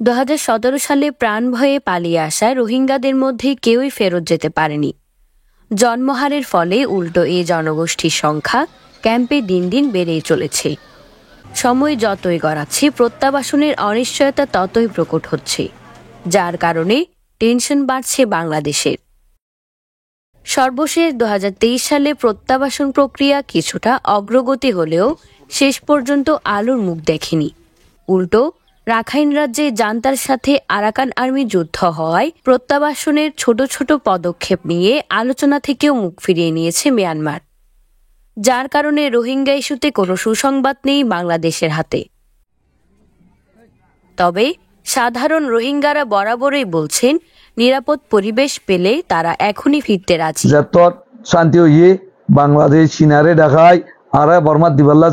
2017 সালে প্রাণ ভয়ে পালিয়ে আসা রোহিঙ্গাদের মধ্যে কেউই ফেরত যেতে পারেনি। জন্মহারের ফলে উল্টো এই জনগোষ্ঠীর সংখ্যা ক্যাম্পে দিন দিন বেড়েই চলেছে। সময় যতই গড়াচ্ছে প্রত্যাবাসনের অনিশ্চয়তা ততই প্রকট হচ্ছে, যার কারণে টেনশন বাড়ছে বাংলাদেশের। সর্বশেষ 2023 সালে প্রত্যাবাসন প্রক্রিয়া কিছুটা অগ্রগতি হলেও শেষ পর্যন্ত আলোর মুখ দেখেনি। উল্টো রাখাইন রাজ্যে জান্তার সাথে আরাকান আর্মি যুদ্ধ হওয়ায় প্রত্যাবাসনের ছোট ছোট পদক্ষেপ নিয়ে আলোচনা থেকেও মুখ ফিরিয়ে নিয়েছে মিয়ানমার, যার কারণে রোহিঙ্গা ইস্যুতে কোনো সুসংবাদ নেই বাংলাদেশের হাতে। তবে সাধারণ রোহিঙ্গারা বরাবরই বলছেন নিরাপদ পরিবেশ পেলে তারা এখনই ফিরতে রাজি। শান্তি হইয়ে বাংলাদেশ সিনারে ঢাকায় আর বর্মা দিবাল্লা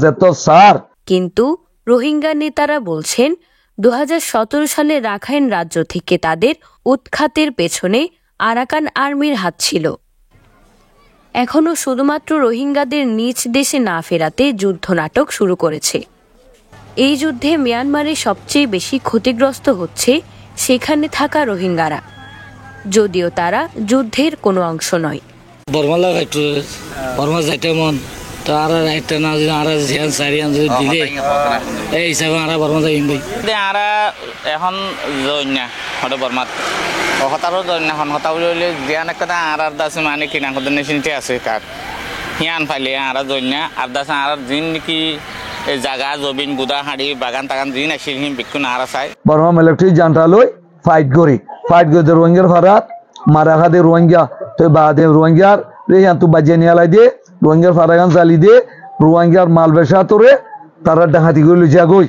সার। কিন্তু রোহিঙ্গা নেতারা বলছেন 2017 সালে রাখাইন রাজ্য থেকে তাদের উৎখাতের পেছনে আরাকান আর্মির হাত ছিল। এখনও শুধুমাত্র রোহিঙ্গাদের নিজ দেশে না ফেরাতে যুদ্ধ নাটক শুরু করেছে। এই যুদ্ধে মিয়ানমারে সবচেয়ে বেশি ক্ষতিগ্রস্ত হচ্ছে সেখানে থাকা রোহিঙ্গারা, যদিও তারা যুদ্ধের কোনো অংশ নয়। এখন বর্মাত হতারও এখন হতা বলে জিয়ান একটা আর আছে মানে কিনা চিনতে আছে কাক হিয়ান ফাইলে আর জন্য আর দাসে আর দিন নাকি জায়গা জবিন গুদা হাড়ি বাগান টাগান দিন আসিল হিম বিক্ষুন আর চাই বর্মা মিলিটারি জান্টালই ফাইট করে রোহিঙ্গার ফারাত মারা খাদে রোহিঙ্গা তো বাদে রোহিঙ্গার রেহান তো বাজিয়ে নিয়ে আলাই দিয়ে রোহিঙ্গার ফারাগান চালি দিয়ে রোহিঙ্গার মাল বেচা তোরে তারা ডাকাতি করে লইয়া গই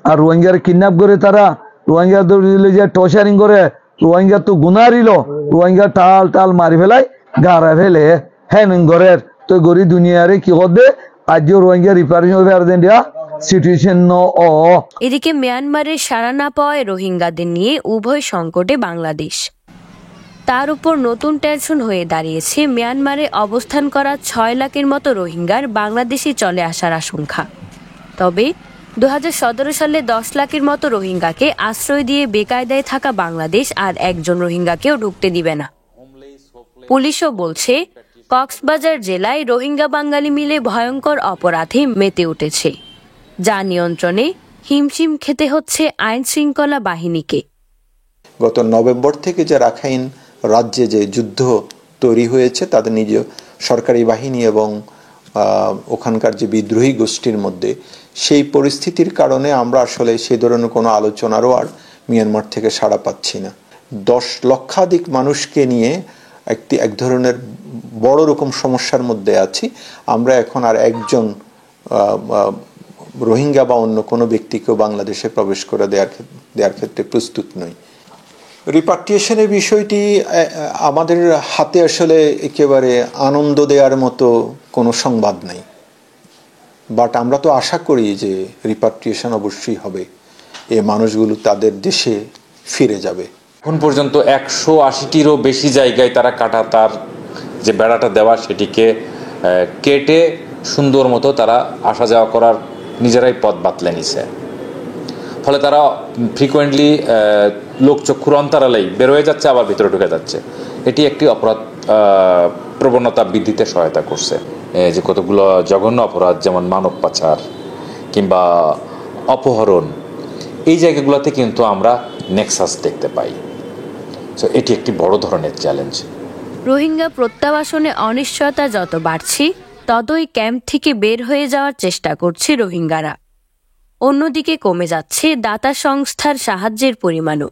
আর রোহিঙ্গার কিডন্যাপ করে তারা রোহিঙ্গা লইয়া টর্চারিং করে রোহিঙ্গা তো গুনারিল রোহিঙ্গা টাল টাল মারি ফেলাই গাড়া ফেলে হ্যান ঘরের তো গরি দুনিয়ারে কি করবে আজও রোহিঙ্গা রিপারেশন হবে আর দেন সিচুয়েশন এদিকে মিয়ানমারের সাড়া না পাওয়ায় রোহিঙ্গাদের নিয়ে উভয় সংকটে বাংলাদেশ। তার উপর নতুন টেনশন হয়ে দাঁড়িয়েছে মিয়ানমারে অবস্থান করা 6 লাখের মতো রোহিঙ্গার বাংলাদেশে চলে আসার আশঙ্কা। তবে 2017 সালে 10 লাখের মতো রোহিঙ্গাকে আশ্রয় দিয়ে বেকায়দায় থাকা বাংলাদেশ আর একজন রোহিঙ্গাকেও ঢুকতে দিবে না। পুলিশও বলছে কক্সবাজার জেলায় রোহিঙ্গা বাঙালি মিলে ভয়ঙ্কর অপরাধে মেতে উঠেছে, যা নিয়ন্ত্রণে হিমশিম খেতে হচ্ছে আইন শৃঙ্খলা বাহিনীকে। গত নভেম্বর থেকে যে রাখাইন রাজ্যে যে যুদ্ধ তৈরি হয়েছে তাদের নিজ সরকারি বাহিনী এবং ওখানকার যে বিদ্রোহী গোষ্ঠীর মধ্যে, সেই পরিস্থিতির কারণে আমরা আসলে সেই ধরনের কোনো আলোচনারও আর মিয়ানমার থেকে সাড়া পাচ্ছি না। 10 লক্ষাধিক মানুষকে নিয়ে এক ধরনের বড় রকম সমস্যার মধ্যে আছি আমরা। এখন আর একজন রোহিঙ্গা বা অন্য কোনো ব্যক্তিকেও বাংলাদেশে প্রবেশ করে দেওয়ার ক্ষেত্রে প্রস্তুত নই। রিপাট্রিয়েশনের বিষয়টি আমাদের হাতে আসলে একেবারে আনন্দ দেওয়ার মতো কোনো সংবাদ নেই, বাট আমরা তো আশা করি যে রিপাট্রিয়েশন অবশ্যই হবে, এই মানুষগুলো তাদের দেশে ফিরে যাবে। এখন পর্যন্ত 180টিরও বেশি জায়গায় তারা কাঁটাতার যে বেড়াটা দেওয়া সেটিকে কেটে সুন্দর মতো তারা আসা যাওয়া করার নিজেরাই পথ বাতলে নিছে। ফলে তারা ফ্রিকোয়েন্টলি লোকচক্ষুর অন্তরালেই বের হয়ে যাচ্ছে, আবার ভিতরে ঢুকে যাচ্ছে। এটি একটি অপরাধ প্রবণতা বৃদ্ধিতে সহায়তা করছে। যে কতগুলো জঘন্য অপরাধ যেমন মানব পাচার কিংবা অপহরণ, এই জায়গাগুলোতে কিন্তু আমরা নেক্সাস দেখতে পাই। সো এটি একটি বড় ধরনের চ্যালেঞ্জ। রোহিঙ্গা প্রত্যাবাসনে অনিশ্চয়তা যত বাড়ছে ততই ক্যাম্প থেকে বের হয়ে যাওয়ার চেষ্টা করছে রোহিঙ্গারা। অন্যদিকে কমে যাচ্ছে দাতা সংস্থার সাহায্যের পরিমাণও,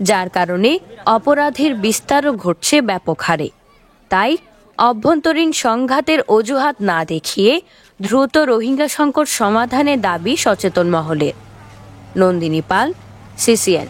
যার কারণে অপরাধের বিস্তারও ঘটছে ব্যাপক হারে। তাই অভ্যন্তরীণ সংঘাতের অজুহাত না দেখিয়ে দ্রুত রোহিঙ্গা সংকট সমাধানের দাবি সচেতন মহলের। নন্দিনী পাল, CCN।